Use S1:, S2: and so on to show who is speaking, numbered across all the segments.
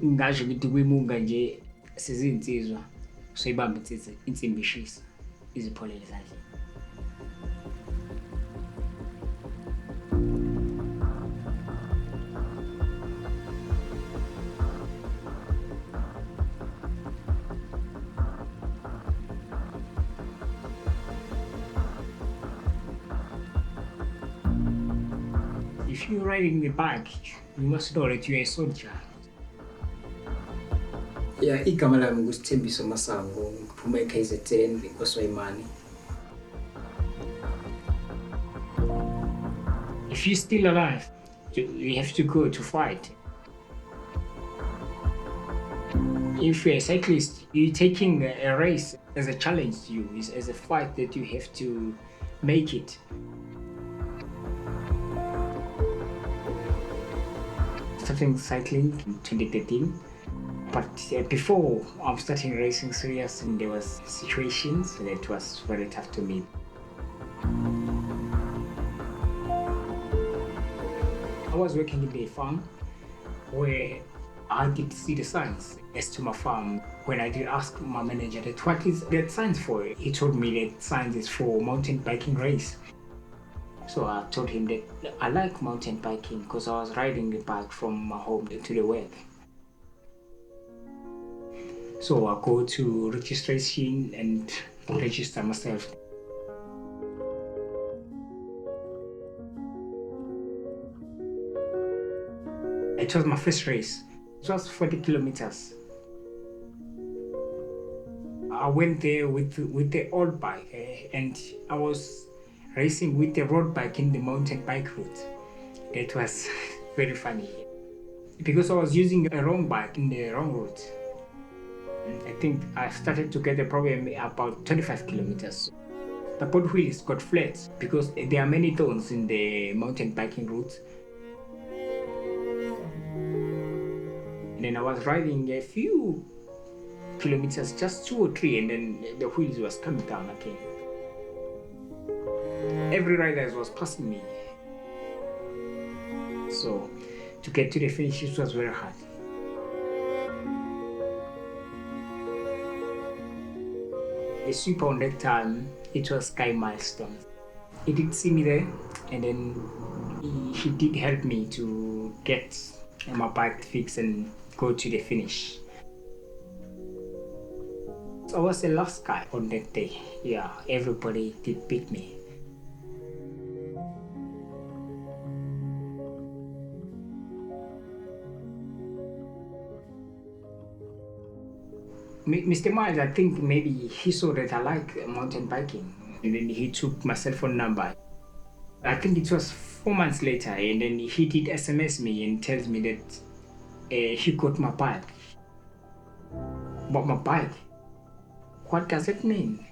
S1: ngasho ukuthi kwimunga nje sizinsizwa soyibamba insimbi ishisa izipholele ezandleni. If you're riding the bike, you must know that you're a soldier.
S2: Yeah, igama lami nguSithembiso Masango, ngiphuma eKZN Quasemane.
S1: If you're still alive, you have to go to fight. If you're a cyclist, you're taking a race as a challenge to you, as a fight that you have to make it. Starting cycling in 2013, but before I'm starting racing serious, and there was situations that was very tough to me. I was working in a farm where I did see the signs as to my farm. When I did ask my manager that what is that signs for, he told me that signs is for mountain biking race. So I told him that I like mountain biking because I was riding the bike from my home to the work. So I go to registration and register myself. It was my first race. It was 40 kilometers. I went there with the old bike and I was racing with the road bike in the mountain bike route. It was very funny because I was using a wrong bike in the wrong route. And I think I started to get a problem about 25 kilometers. The both wheels got flat because there are many thorns in the mountain biking route. And then I was riding a few kilometers, just 2 or 3, and then the wheels was coming down again. Every rider was passing me. So to get to the finish, it was very hard. The sweeper on that time, it was Sky Milestone. He did see me there, and then he did help me to get my bike fixed and go to the finish. So I was the last guy on that day. Yeah, everybody did beat me. Mr. Miles, I think maybe he saw that I like mountain biking, and then he took my cell phone number. I think it was 4 months later, and then he did SMS me and tells me that he got my bike. But my bike? What does it mean?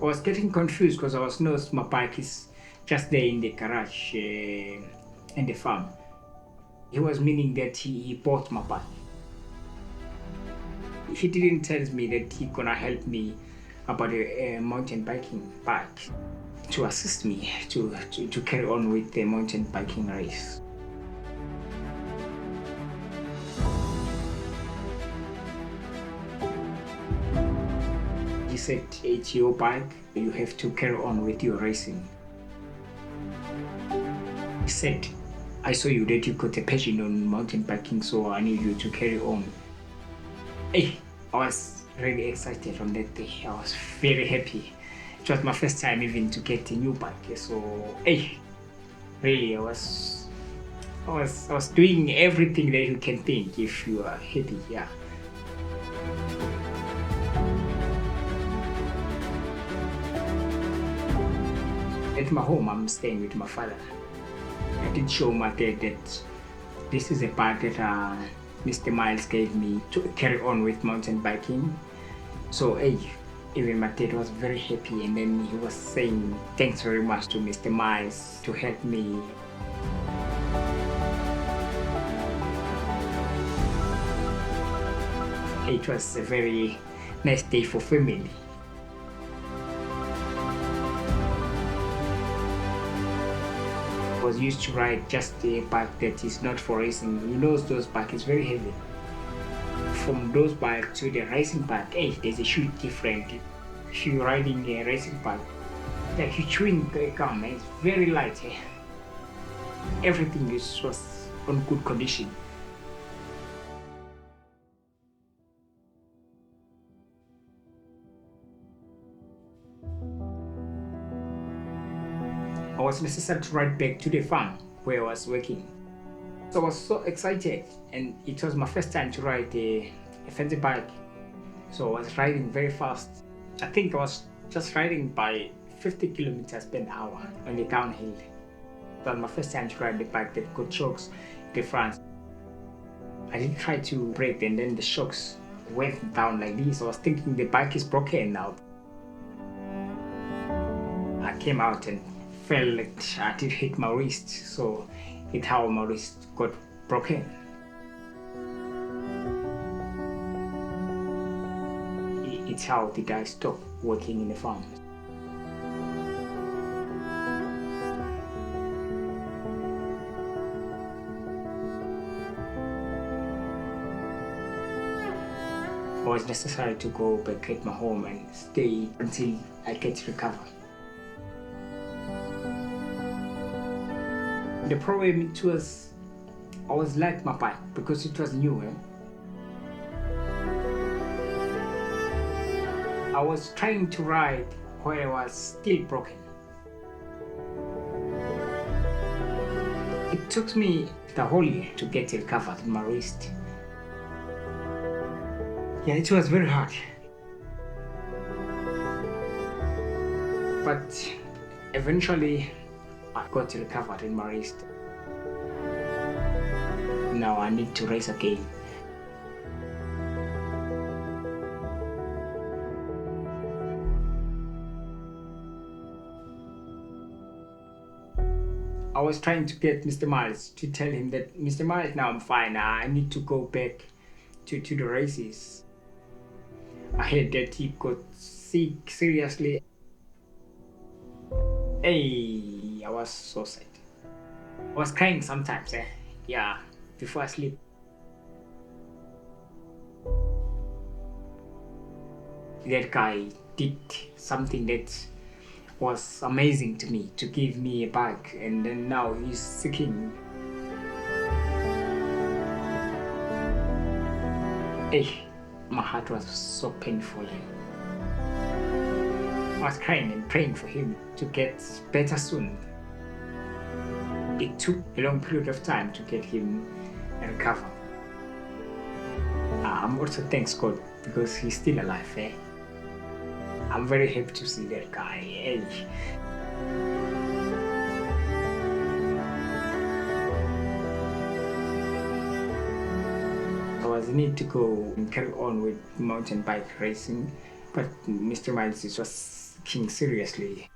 S1: I was getting confused because I was noticed my bike is just there in the garage in the farm. He was meaning that he bought my bike. He didn't tell me that he gonna help me about a mountain biking bike to assist me to carry on with the mountain biking race. He said, it's your bike, you have to carry on with your racing. He said, I saw you that you got a passion on mountain biking, so I need you to carry on. Hey, I was really excited on that day. I was very happy. It was my first time even to get a new bike. So, hey, really, I was doing everything that you can think if you are happy. Yeah. At my home, I'm staying with my father. I did show my dad that this is a bike that Mr. Miles gave me to carry on with mountain biking. So hey, even my dad was very happy, and then he was saying thanks very much to Mr. Miles to help me. It was a very nice day for family. I was used to ride just a bike that is not for racing. You know, those bikes is very heavy. from those bike to the racing bike, hey, there's a huge difference. If you're riding a racing bike, like you chewing gum, it's very light. Everything was on good condition. I was necessary to ride back to the farm where I was working. So I was so excited, and it was my first time to ride a fancy bike. So I was riding very fast. I think I was just riding by 50 kilometers per hour on the downhill. It was my first time to ride the bike that got shocks in the front. I didn't try to brake, and then the shocks went down like this. I was thinking the bike is broken now. I came out and felt like I did hit my wrist, so it's how my wrist got broken. It's how did I stop working in the farm. It was necessary to go back at my home and stay until I get recovered. The problem it was, I was like my bike because it was new. I was trying to ride where I was still broken. It took me the whole year to get recovered in my wrist. Yeah, it was very hard. But eventually I got recovered in my wrist. Now I need to race again. I was trying to get Mr. Miles to tell him that, Mr. Miles, now I'm fine. I need to go back to the races. I heard that he got sick seriously. Hey, I was so sad. I was crying sometimes, yeah, before I sleep. That guy did something that was amazing to me, to give me a bike, and then now he's seeking. Hey, my heart was so painful. I was crying and praying for him to get better soon. It took a long period of time to get him recovered. I'm also thanks God because he's still alive. I'm very happy to see that guy. I was need to go and carry on with mountain bike racing, but Mr. Miles was taking seriously.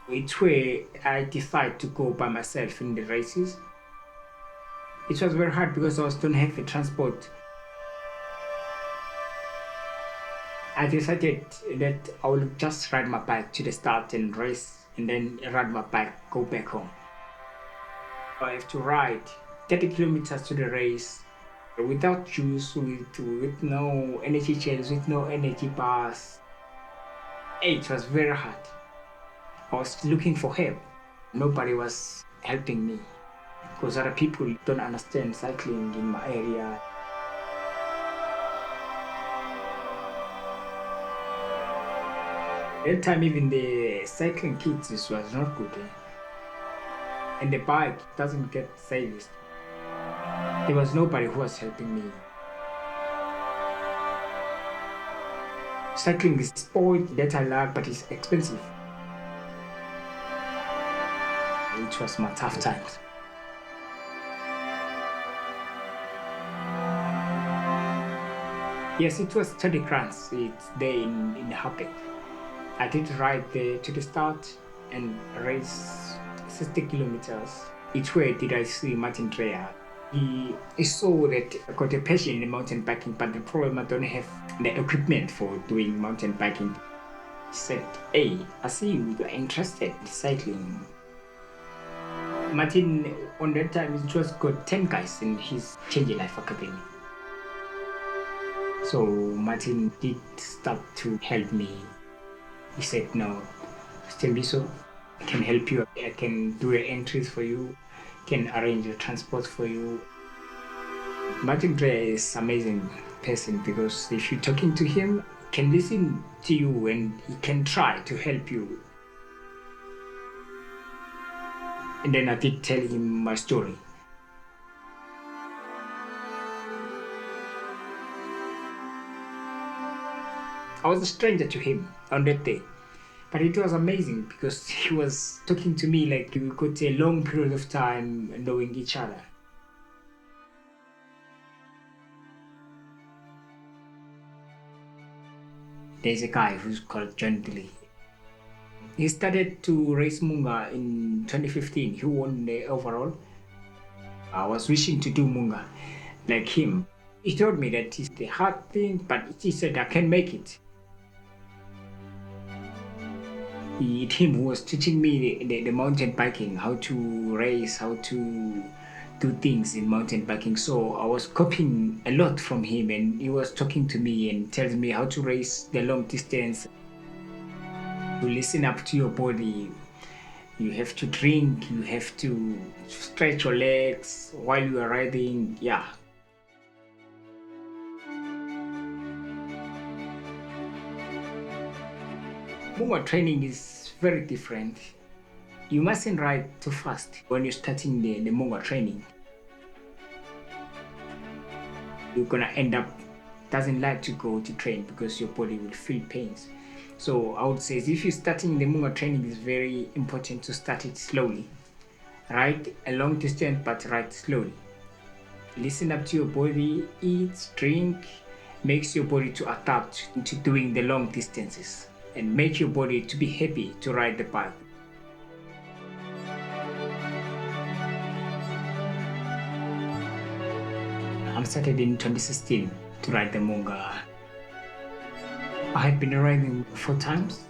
S1: Which way I decided to go by myself in the races. It was very hard because I don't have a transport. I decided that I will just ride my bike to the start and race, and then ride my bike, go back home. I have to ride 30 kilometers to the race without juice, with no energy gels, with no energy bars. It was very hard. I was looking for help. Nobody was helping me because other people don't understand cycling in my area. That time even the cycling kits was not good. And the bike doesn't get serviced. There was nobody who was helping me. Cycling is a sport that I like, but it's expensive. It was my tough times. Yes, it was 30 grants. It's there in Habit. I did ride there to the start and race 60 kilometers. Each way did I see Martin Dreyer. He saw that I got a passion in mountain biking, but the problem I don't have the equipment for doing mountain biking. He said, hey, I see you are interested in cycling. Martin, on that time, he just got 10 guys in his Changing Life Academy. So Martin did start to help me. He said, no, Sithembiso, I can help you. I can do your entries for you, can arrange your transport for you. Martin Dreyer is amazing person because if you're talking to him, he can listen to you and he can try to help you. And then I did tell him my story. I was a stranger to him on that day, but it was amazing because he was talking to me like we could a long period of time knowing each other. There's a guy who's called John Dilly. He started to race Munga in 2015. He won the overall. I was wishing to do Munga like him. He told me that it's the hard thing, but he said I can make it. Him who was teaching me the mountain biking, how to race, how to do things in mountain biking. So I was copying a lot from him, and he was talking to me and tells me how to race the long distance. To listen up to your body, you have to drink, you have to stretch your legs while you are riding. Yeah. Munga training is very different. You mustn't ride too fast when you're starting the Munga training. You're gonna end up doesn't like to go to train because your body will feel pains. So I would say if you're starting the Munga training, it's very important to start it slowly. Ride a long distance, but ride slowly. Listen up to your body, eat, drink, makes your body to adapt to doing the long distances and make your body to be happy to ride the bike. I started in 2016 to ride the Munga. I had been riding 4 times.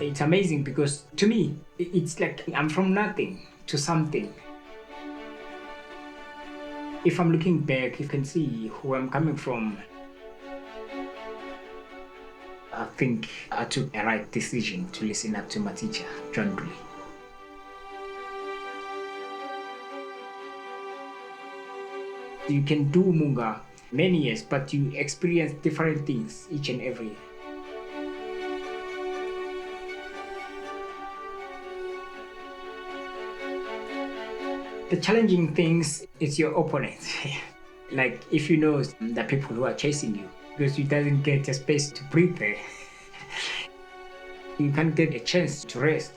S1: It's amazing because to me, it's like I'm from nothing to something. If I'm looking back, you can see who I'm coming from. I think I took a right decision to listen up to my teacher, John Dreyer. You can do Munga many years, but you experience different things each and every year. The challenging things is your opponent. Like if you know the people who are chasing you, because you doesn't get a space to breathe there. You can't get a chance to rest.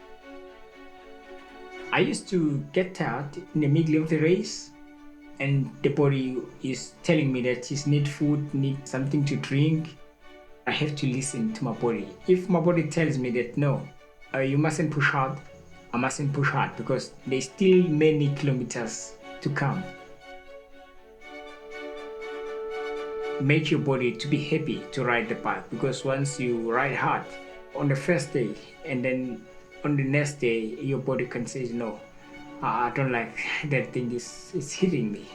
S1: I used to get tired in the middle of the race, and the body is telling me that it needs food, needs something to drink. I have to listen to my body. If my body tells me that no, you mustn't push hard, I mustn't push hard because there's still many kilometers to come. Make your body to be happy to ride the bike, because once you ride hard on the first day and then on the next day your body can say no, I don't like that thing is hitting me.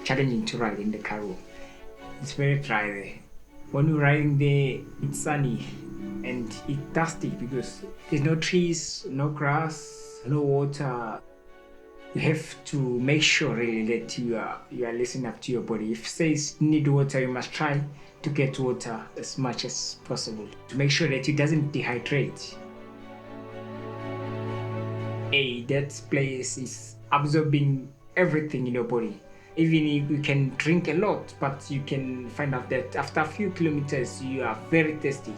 S1: Challenging to ride in the Karoo. It's very dry there. When you're riding there, it's sunny and it's dusty because there's no trees, no grass, no water. You have to make sure really that you are listening up to your body. If it says you need water, you must try to get water as much as possible to make sure that it doesn't dehydrate. That place is absorbing everything in your body. Even if you can drink a lot, but you can find out that after a few kilometers you are very thirsty.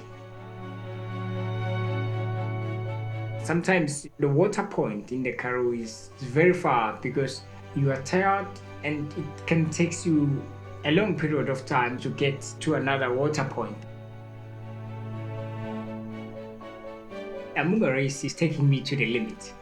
S1: Sometimes the water point in the Karoo is very far because you are tired and it can take you a long period of time to get to another water point. A Munga Race is taking me to the limit.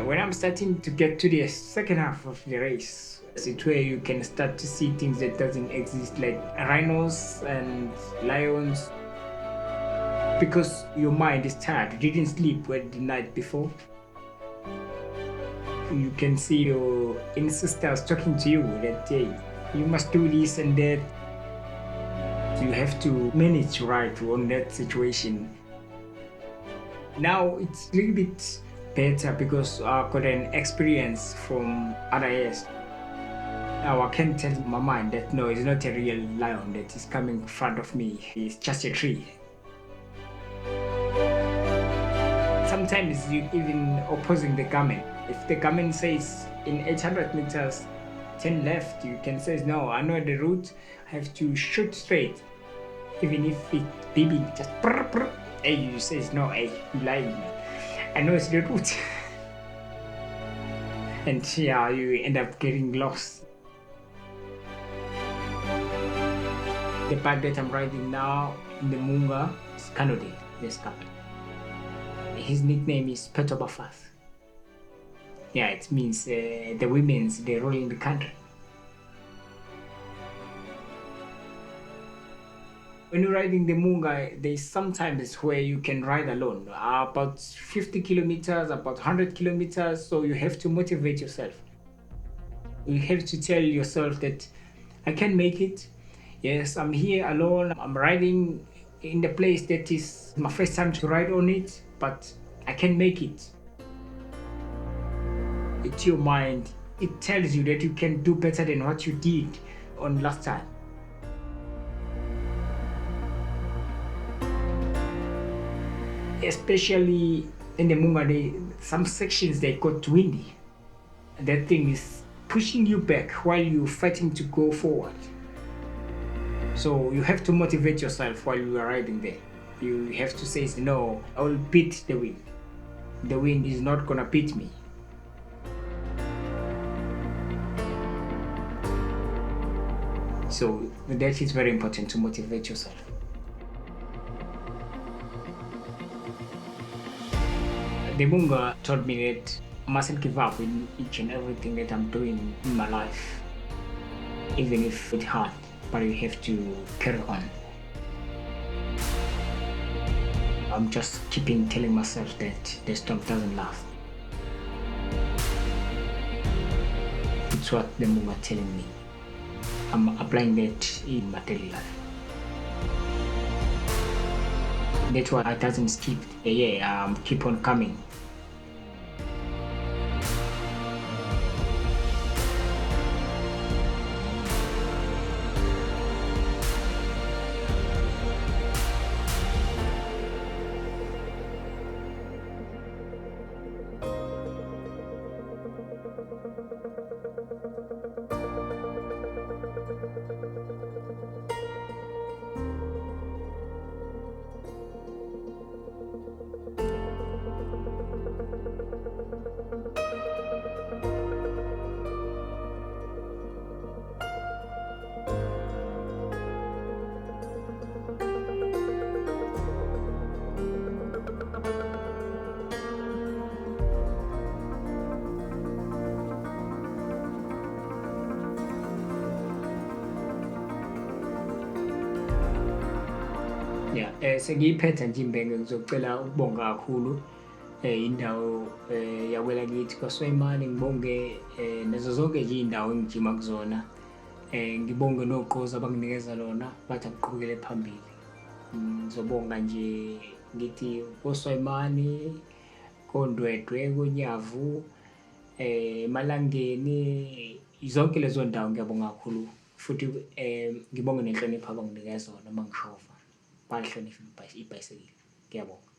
S1: When I'm starting to get to the second half of the race, It's where you can start to see things that doesn't exist, like rhinos and lions, because your mind is tired. You didn't sleep well the night before. You can see your ancestors talking to you that, hey, you must do this and that. You have to manage right on that situation. Now it's a little bit better because I got an experience from other years. Now I can tell my mind that no, it's not a real lion that is coming in front of me. It's just a tree. Sometimes you even opposing the government. If the government says in 800 meters, 10 left, you can say, no, I know the route, I have to shoot straight. Even if it baby just brr, brr, hey, you say no, hey, you lying. I know it's the route. And yeah, you end up getting lost. The bike that I'm riding now in the Munga is Kanode, this couple. His nickname is Petobafas. Yeah, it means the women's, they're ruling the country. When you're riding the Munga, there's sometimes where you can ride alone, about 50 kilometers, about 100 kilometers, so you have to motivate yourself. You have to tell yourself that I can make it. Yes, I'm here alone, I'm riding in the place that is my first time to ride on it, but I can make it. It's your mind. It tells you that you can do better than what you did on last time. Especially in the Munga, some sections they got windy. That thing is pushing you back while you're fighting to go forward. So you have to motivate yourself while you are riding there. You have to say, no, I will beat the wind. The wind is not gonna beat me. So that is very important, to motivate yourself. The Munga taught me that I mustn't give up in each and everything that I'm doing in my life, even if it's hard, but you have to carry on. I'm just keeping telling myself that the storm doesn't last. It's what the Munga telling me. I'm applying that in my daily life. That's why I doesn't skip a year, keep on coming. Yeah, sengiyiphetha nje imbenge, ngizocela ukubonga kakhulu indawo yakwela kithi Quasemane, ngibonge nazo zonke nje indawo engijima kuzona. Ngibonge noqoza abanginikeza lona bathi akuqhubekele phambili. Ngizobonga nje ngithi Quasemane, Kondwedwe, Konyavu, Emalangeni, zonke lezo ndawo ngiyabonga kakhulu, futhi ngibonge nenhlonipho abanginikeza zona uma ngishova. Bahlonipha ibhayisikili. Ngiyabonga.